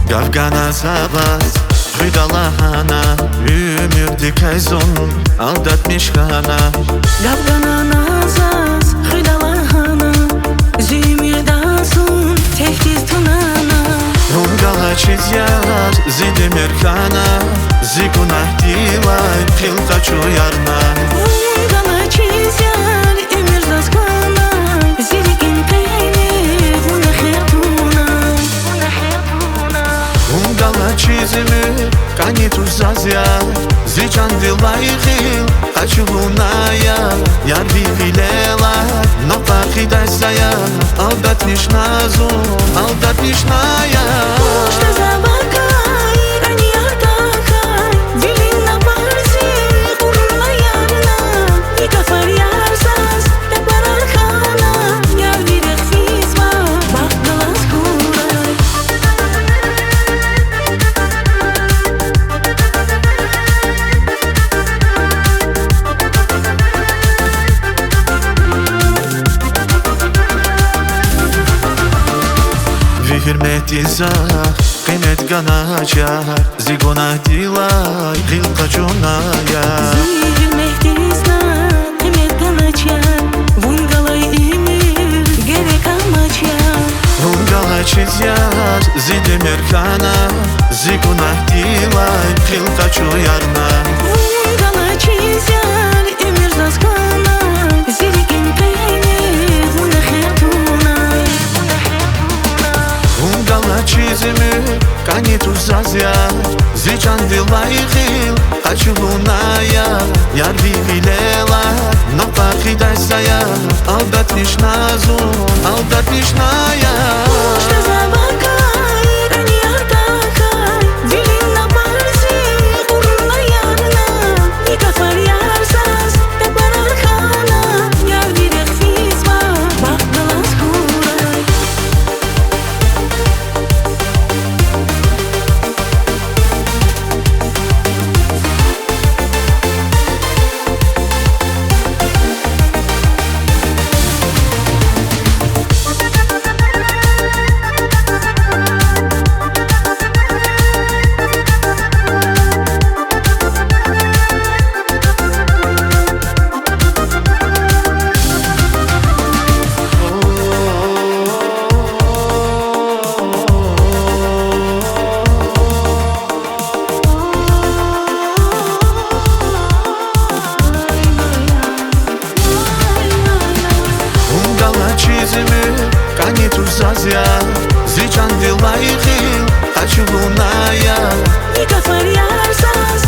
Gavgana sabaz Hüdalahana Ümürdü kayzon Aldatmış kana Gavgana nazaz Hüdalahana Zümürdasun Teftiz tunana Hungala çizyar Zidimir kana Zigunah dilay Pilkaçu yarna Hungala çizyar Ümürdaz kana Ziligin peynir Buna xertuna Hungala çizimi Kani tuzazya Zican dilay xil Kaçu lunaya Yar vivilela Napaki daysaya Aldatmış nazun Aldatmış naya Usta zabakay Rani yardakay Dilin nabarzi Urla yarna Ika faryarsaz Tepar arkana Yar virek fizma Bak galas kuray Hürmet izah, kıymet ganacar Zigona dilay, hilkaçunaya Zihir mehdizna Kıymet ganaçar Vungalay emir Gerek amaçar Hungala çizyar, zidimir kana Zigona dilay, hilkaçu yarna Vungala çizyar Emir zaskana Ziligin peynir Buna xertuna Hungala çizimi, kani tuzazya Zican dilay xil, kaçu lunaya Yar vivilela, napaki daysaya Aldatmış nazun, aldatmış naya Usta zabakay Rani yardakay Dilin nabarzi Urla yarna Ika faryarsaz Tepar arkana Yar virek fizma Bak galas kuray Hungala çizimi, kani tuzazya Zican dilay xil, kaçu lunaya Ika faryarsaz